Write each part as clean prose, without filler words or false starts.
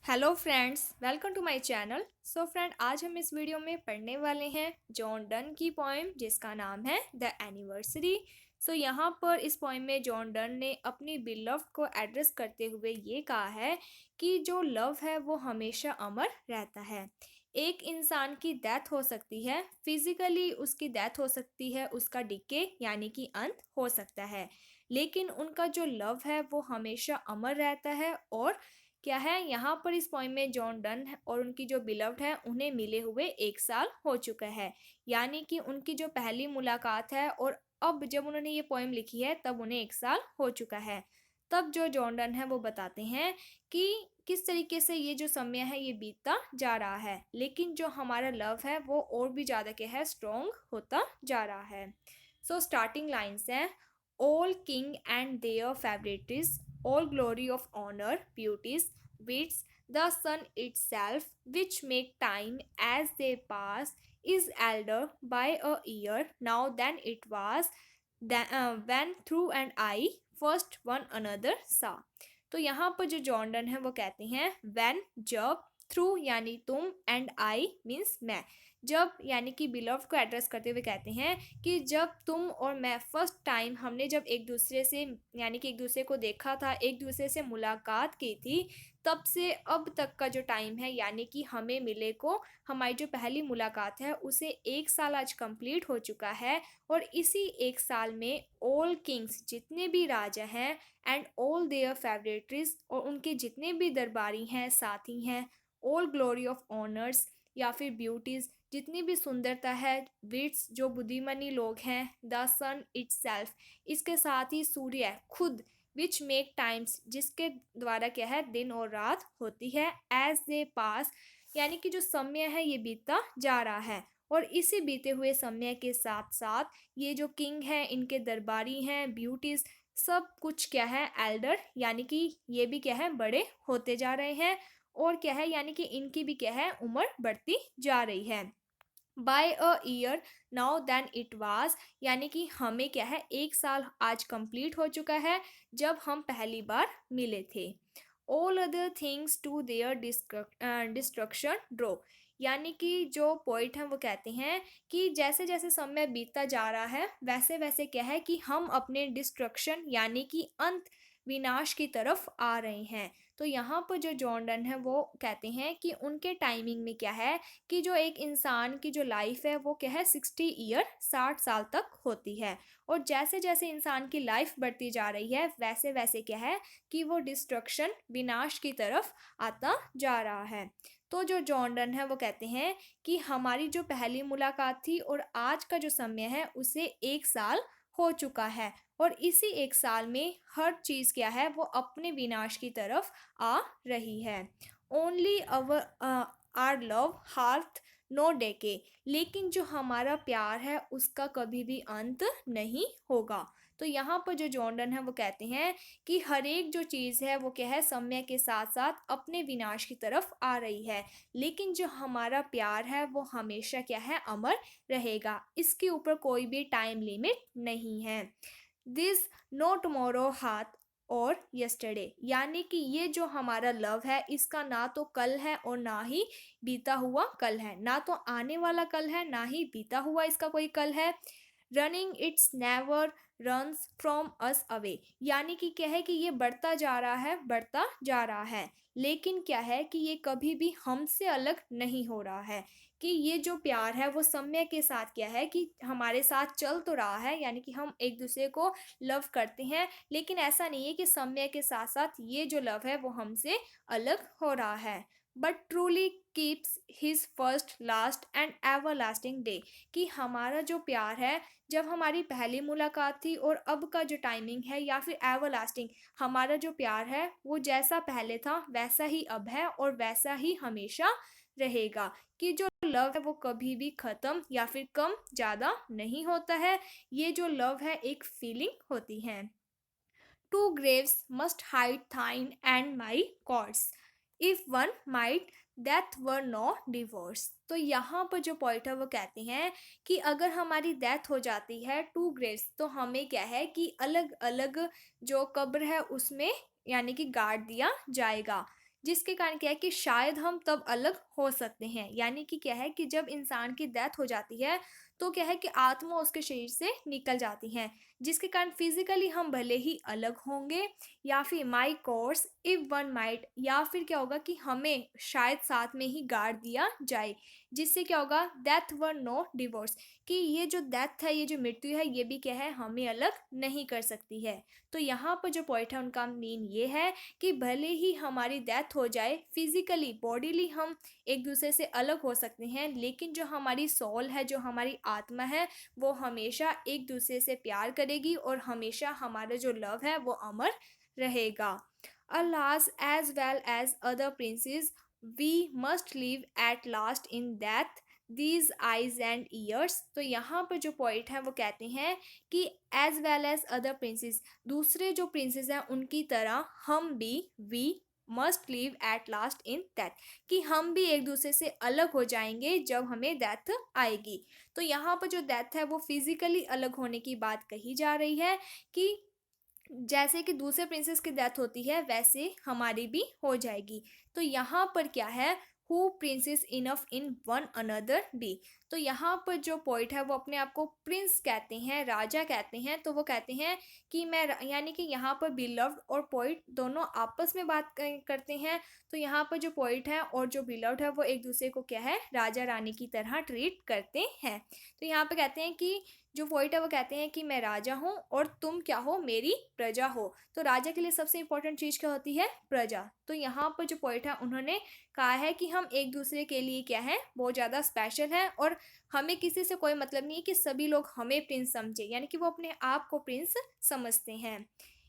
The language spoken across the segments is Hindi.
Hello friends, welcome to my channel. So friend, आज हम इस वीडियो में पढ़ने वाले हैं जॉन डन की पोएम जिसका नाम है द एनिवर्सरी। सो यहाँ पर इस पोएम में जॉन डन ने अपनी बिलव्ड को एड्रेस करते हुए ये कहा है कि जो लव है वो हमेशा अमर रहता है। एक इंसान की डेथ हो सकती है, फिजिकली उसकी डेथ हो सकती है, उसका डिके यानी कि अंत हो सकता है, लेकिन उनका जो लव है वो हमेशा अमर रहता है। और क्या है, यहाँ पर इस पोइम में जॉन डन और उनकी जो बिलव्ड है उन्हें मिले हुए 1 साल हो चुका है। यानी कि उनकी जो पहली मुलाकात है और अब जब उन्होंने ये पोइम लिखी है तब उन्हें 1 साल हो चुका है। तब जो जॉन डन है वो बताते हैं कि किस तरीके से ये जो समय है ये बीतता जा रहा है, लेकिन जो हमारा लव है वो और भी ज़्यादा क्या है, स्ट्रॉन्ग होता जा रहा है। सो स्टार्टिंग लाइन्स हैं: all king and their favorites, all glory of honor, beauties, wits, the sun itself, which make time as they pass, is elder by a year now than it was when through and I first one another saw। तो यहाँ पर जो जॉर्डन है वो कहते हैं when, जब, थ्रू यानी तुम, एंड आई मीन्स मैं। जब यानी कि बिलव्ड को एड्रेस करते हुए कहते हैं कि जब तुम और मैं फर्स्ट टाइम हमने जब एक दूसरे से यानी कि एक दूसरे को देखा था, एक दूसरे से मुलाकात की थी, तब से अब तक का जो टाइम है यानी कि हमें मिले को हमारी जो पहली मुलाकात है उसे 1 साल आज कंप्लीट हो चुका है। और इसी 1 साल में ऑल किंग्स, जितने भी राजा हैं, एंड ऑल देयर फेवरेट्स, और उनके जितने भी दरबारी हैं, साथी हैं, ऑल ग्लोरी ऑफ ऑनर्स या फिर ब्यूटीज़, जितनी भी सुंदरता है, विट्स जो बुद्धिमानी लोग हैं, द सन इटसेल्फ, इसके साथ ही सूर्य खुद, विच मेक टाइम्स, जिसके द्वारा क्या है दिन और रात होती है, एज दे पास, यानी कि जो समय है ये बीतता जा रहा है। और इसी बीते हुए समय के साथ साथ ये जो किंग हैं, इनके दरबारी हैं, ब्यूटीज, सब कुछ क्या है, एल्डर, यानी कि ये भी क्या है, बड़े होते जा रहे हैं। और क्या है, यानी कि इनकी भी क्या है, उम्र बढ़ती जा रही है। By a year now then it was, यानी कि हमें क्या है, 1 साल आज कंप्लीट हो चुका है जब हम पहली बार मिले थे। All other things to their destruction draw, यानी कि जो पोइट हैं वो कहते हैं कि जैसे जैसे समय बीतता जा रहा है वैसे वैसे क्या है कि हम अपने डिस्ट्रक्शन यानी कि अंत, विनाश की तरफ आ रहे हैं। तो यहाँ पर जो जॉन डन है वो कहते हैं कि उनके टाइमिंग में क्या है कि जो एक इंसान की जो लाइफ है वो क्या है, 60 ईयर, 60 साल तक होती है। और जैसे जैसे इंसान की लाइफ बढ़ती जा रही है वैसे वैसे क्या है कि वो डिस्ट्रक्शन, विनाश की तरफ आता जा रहा है। तो जो जॉन डन है वो कहते हैं कि हमारी जो पहली मुलाकात थी और आज का जो समय है उसे 1 साल हो चुका है। और इसी 1 साल में हर चीज़ क्या है, वो अपने विनाश की तरफ आ रही है। Only our are love hath no decay, लेकिन जो हमारा प्यार है उसका कभी भी अंत नहीं होगा। तो यहाँ पर जो जॉर्डन है वो कहते हैं कि हर एक जो चीज़ है वो क्या है, समय के साथ साथ अपने विनाश की तरफ आ रही है, लेकिन जो हमारा प्यार है वो हमेशा क्या है, अमर रहेगा। इसके ऊपर कोई भी टाइम लिमिट नहीं है। दिस नो टुमारो हाथ और यस्टरडे, यानी कि ये जो हमारा लव है इसका ना तो कल है और ना ही बीता हुआ कल है, ना तो आने वाला कल है ना ही बीता हुआ इसका कोई कल है। Running it's never runs from us away, यानी कि क्या है कि ये बढ़ता जा रहा है, बढ़ता जा रहा है, लेकिन क्या है कि ये कभी भी हमसे अलग नहीं हो रहा है। कि ये जो प्यार है वो समय के साथ क्या है कि हमारे साथ चल तो रहा है, यानी कि हम एक दूसरे को लव करते हैं, लेकिन ऐसा नहीं है कि समय के साथ साथ ये जो लव है वो हमसे अलग हो रहा है। But truly keeps his first, last and ever lasting day, कि हमारा जो प्यार है, जब हमारी पहली मुलाकात थी और अब का जो टाइमिंग है या फिर एवर लास्टिंग, हमारा जो प्यार है वो जैसा पहले था वैसा ही अब है और वैसा ही हमेशा रहेगा। कि जो लव है वो कभी भी ख़त्म या फिर कम ज़्यादा नहीं होता है। ये जो लव है एक फीलिंग होती है। Two graves must hide thine and my cords, if one might death were no divorce. तो यहाँ पर जो पॉइंट है वो कहते हैं कि अगर हमारी डेथ हो जाती है, टू ग्रेव्स, तो हमें क्या है कि अलग अलग जो कब्र है उसमें यानी कि गाड़ दिया जाएगा। जिसके कारण क्या है कि शायद हम तब अलग हो सकते हैं। यानी कि क्या है कि जब इंसान की डेथ हो जाती है तो क्या है कि आत्मा उसके शरीर से निकल जाती है, जिसके कारण फिजिकली हम भले ही अलग होंगे, या फिर my course if one might, या फिर क्या होगा कि हमें शायद साथ में ही गाड़ दिया जाए, जिससे क्या होगा डेथ वर नो डिवोर्स, कि ये जो डेथ है, ये जो मृत्यु है, ये भी क्या है हमें अलग नहीं कर सकती है। तो यहाँ पर जो पॉइंट है उनका मीन ये है कि भले ही हमारी डेथ हो जाए, फिजिकली बॉडीली हम एक दूसरे से अलग हो सकते हैं, लेकिन जो हमारी सोल है, जो हमारी आत्मा है, वो हमेशा एक दूसरे से प्यार करेगी और हमेशा हमारा जो लव है वो अमर रहेगा। Alas, as well as other princes, we must live at last in death, these eyes and ears। तो यहाँ पर जो पॉइंट है वो कहते हैं कि as well as other princes, दूसरे जो प्रिंसेस हैं उनकी तरह हम भी, we must live at last in death, कि हम भी एक दूसरे से अलग हो जाएंगे जब हमें डेथ आएगी। तो यहाँ पर जो डेथ है वो फिजिकली अलग होने की बात कही जा रही है, कि जैसे कि दूसरे प्रिंसेस की डेथ होती है वैसे हमारी भी हो जाएगी। तो यहाँ पर क्या है, who princes enough in one another be. तो यहाँ पर जो पोइट है वो अपने आप को प्रिंस कहते हैं, राजा कहते हैं। तो वो कहते हैं कि यानी कि यहाँ पर बिलव्ड और पोइट दोनों आपस में बात करते हैं। तो यहाँ पर जो पोइट है और जो बिलव्ड है वो एक दूसरे को क्या है, राजा रानी की तरह ट्रीट करते हैं। तो यहाँ पे कहते हैं कि जो पोइट है वो कहते हैं कि मैं राजा हूँ और तुम क्या हो, मेरी प्रजा हो। तो राजा के लिए सबसे इंपॉर्टेंट चीज़ क्या होती है, प्रजा। तो यहाँ पर जो पोइट है उन्होंने कहा है कि हम एक दूसरे के लिए क्या है, बहुत ज़्यादा स्पेशल है, और हमें किसी से कोई मतलब नहीं है कि सभी लोग हमें प्रिंस समझे, यानी कि वो अपने आप को प्रिंस समझते हैं।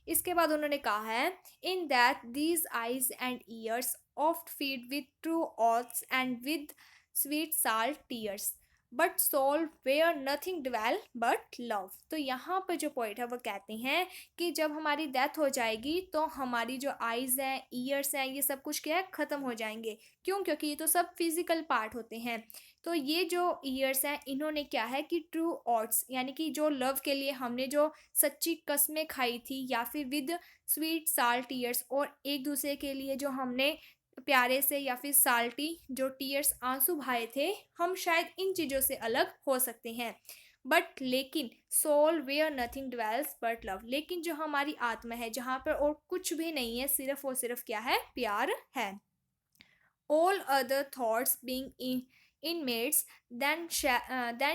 इसके बाद उन्होंने कहा है, in that these eyes and ears oft fed with true oaths and with sweet salt tears, but soul where nothing dwell but love. तो यहाँ पर जो पॉइंट है वो कहते हैं कि जब हमारी डेथ हो जाएगी तो हमारी जो आइज़ हैं, ईयर्स हैं, ये सब कुछ क्या है, ख़त्म हो जाएंगे। क्यों? क्योंकि ये तो सब फिजिकल पार्ट होते हैं। तो ये जो ईयर्स हैं इन्होंने क्या है कि ट्रू ऑट्स, यानी कि जो लव के लिए हमने जो सच्ची कस्में खाई थी, या फिर विद स्वीट साल्ट टीयर्स, और एक दूसरे के लिए जो हमने प्यारे से या फिर साल्टी जो टीयर्स आंसू बहाए थे, हम शायद इन चीज़ों से अलग हो सकते हैं। बट लेकिन soul where nothing dwells but love, लेकिन जो हमारी आत्मा है जहाँ पर और कुछ भी नहीं है, सिर्फ और सिर्फ क्या है, प्यार है। All other thoughts being inmates, then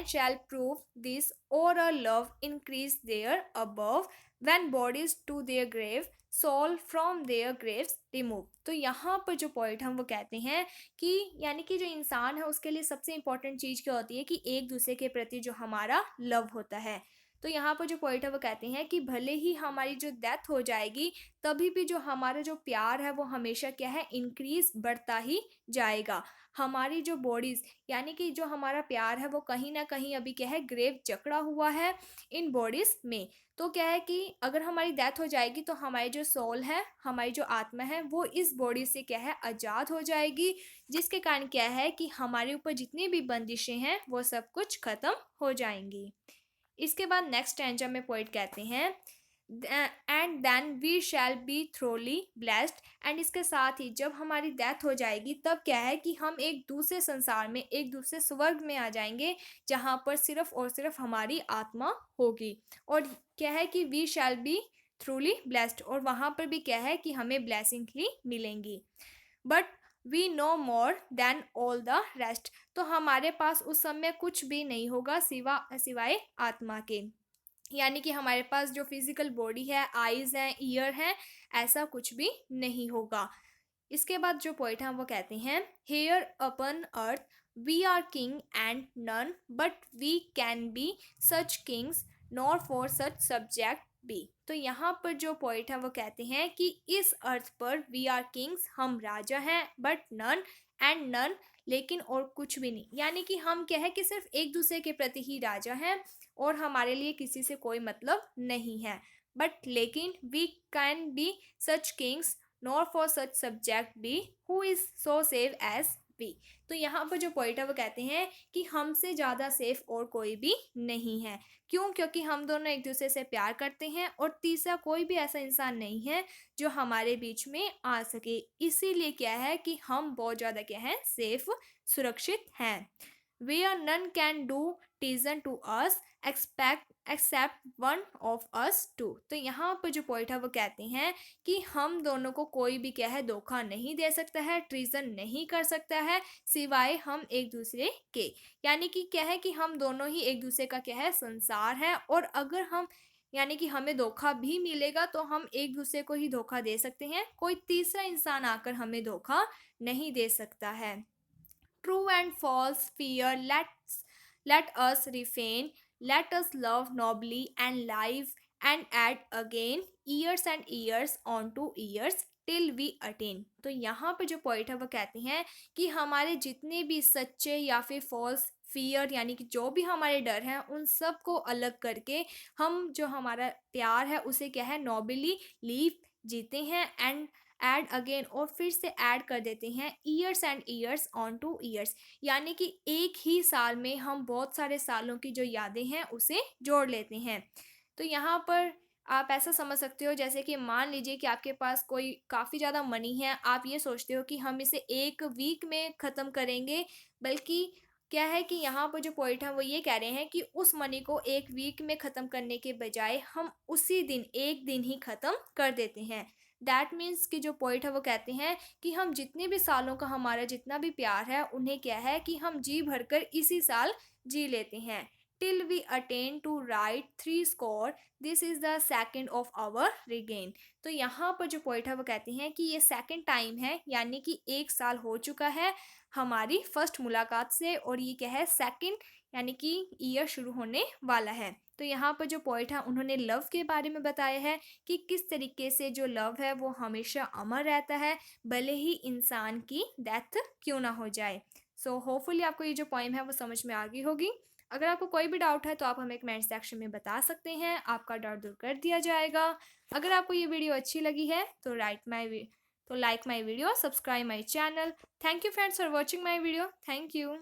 shall prove this, or a love increase there above, when bodies to their grave, soul from their graves remove। तो यहाँ पर जो पॉइंट हम वो कहते हैं कि यानी कि जो इंसान है उसके लिए सबसे इंपॉर्टेंट चीज़ क्या होती है कि एक दूसरे के प्रति जो हमारा लव होता है। तो यहाँ पर जो पॉइंट है वो कहते हैं कि भले ही हमारी जो डेथ हो जाएगी, तभी भी जो हमारा जो प्यार है वो हमेशा क्या है, इंक्रीज बढ़ता ही जाएगा। हमारी जो बॉडीज़, यानी कि जो हमारा प्यार है वो कहीं ना कहीं अभी क्या है, ग्रेव जकड़ा हुआ है इन बॉडीज़ में। तो क्या है कि अगर हमारी डेथ हो जाएगी तो हमारी जो सोल है, हमारी जो आत्मा है, वो इस बॉडी से क्या है, आज़ाद हो जाएगी, जिसके कारण क्या है कि हमारे ऊपर जितनी भी बंदिशें हैं वो सब कुछ ख़त्म हो जाएंगी। इसके बाद नेक्स्ट स्टैंजा में पोइट कहते हैं, and then we shall be throughly blessed. And इसके साथ ही जब हमारी डेथ हो जाएगी तब क्या है कि हम एक दूसरे संसार में, एक दूसरे स्वर्ग में आ जाएंगे, जहाँ पर सिर्फ और सिर्फ हमारी आत्मा होगी। और क्या है कि we shall be throughly blessed, और वहाँ पर भी क्या है कि हमें ब्लेसिंग ही मिलेंगी। But we no more than all the rest. तो हमारे पास उस समय कुछ भी नहीं होगा सिवाय आत्मा के, यानी कि हमारे पास जो फिजिकल बॉडी है, आईज हैं, ईयर हैं, ऐसा कुछ भी नहीं होगा। इसके बाद जो पोइट हैं वो कहते हैं, here upon earth we are king and none but we can be such kings, nor for such subject be. तो यहाँ पर जो पोइट है वो कहते हैं कि इस अर्थ पर वी आर किंग्स, हम राजा हैं, बट नन एंड नन, लेकिन और कुछ भी नहीं। यानी कि हम क्या है कि सिर्फ एक दूसरे के प्रति ही राजा हैं और हमारे लिए किसी से कोई मतलब नहीं है। बट लेकिन we can be such kings, nor for such subject be, who is so safe as we. तो यहाँ पर जो पोएट है वो कहते हैं कि हमसे ज़्यादा सेफ और कोई भी नहीं है। क्यों? क्योंकि हम दोनों एक दूसरे से प्यार करते हैं और तीसरा कोई भी ऐसा इंसान नहीं है जो हमारे बीच में आ सके। इसीलिए क्या है कि हम बहुत ज़्यादा क्या है, सेफ, सुरक्षित हैं। Where none can do treason to us except one of us too। तो यहाँ पर जो पॉइंट है वो कहते हैं कि हम दोनों को कोई भी क्या है, धोखा नहीं दे सकता है, ट्रीजन नहीं कर सकता है, सिवाय हम एक दूसरे के। यानी कि क्या है कि हम दोनों ही एक दूसरे का क्या है, संसार है। और अगर हम यानी कि हमें धोखा भी मिलेगा तो हम एक दूसरे को ही धोखा दे सकते हैं, कोई तीसरा इंसान आकर हमें धोखा नहीं दे सकता है। True and false fear, let us refrain, let us love nobly and live and add again years and years on to years till we attain। तो यहाँ पे जो पॉइंट है वो कहते हैं कि हमारे जितने भी सच्चे या फिर फॉल्स फियर यानी कि जो भी हमारे डर हैं उन सब को अलग करके हम जो हमारा प्यार है उसे क्या है, नॉबली लीव जीते हैं एंड ऐड अगेन और फिर से ऐड कर देते हैं years and years on two years. यानी कि एक ही साल में हम बहुत सारे सालों की जो यादें हैं उसे जोड़ लेते हैं। तो यहाँ पर आप ऐसा समझ सकते हो जैसे कि मान लीजिए कि आपके पास कोई काफ़ी ज़्यादा मनी है, आप ये सोचते हो कि हम इसे एक वीक में ख़त्म करेंगे, बल्कि क्या है कि यहाँ पर जो पॉइंट है वो ये कह रहे हैं कि उस मनी को एक वीक में ख़त्म करने के बजाय हम उसी दिन एक दिन ही ख़त्म कर देते हैं। दैट मीन्स कि जो पॉइंट है वो कहते हैं कि हम जितने भी सालों का हमारा जितना भी प्यार है उन्हें क्या है कि हम जी भरकर इसी साल जी लेते हैं। Till we attain to write three score this is the second of our reign. तो यहाँ पर जो पॉइंट है वो कहते हैं कि ये सेकेंड टाइम है, यानी कि एक साल हो चुका है हमारी फर्स्ट मुलाकात से और ये क्या है, सेकेंड यानी कि ईयर शुरू होने वाला है। तो यहाँ पर जो पॉइंट है उन्होंने लव के बारे में बताया है कि किस तरीके से जो लव है वो हमेशा अमर रहता है, भले ही इंसान की डेथ क्यों ना हो जाए। सो होपफुली आपको ये जो पॉइंट है वो समझ में आ गई होगी। अगर आपको कोई भी डाउट है तो आप हमें कमेंट सेक्शन में बता सकते हैं, आपका डाउट दूर कर दिया जाएगा। अगर आपको ये वीडियो अच्छी लगी है तो like my video, subscribe my channel. Thank you friends for watching my video. Thank you.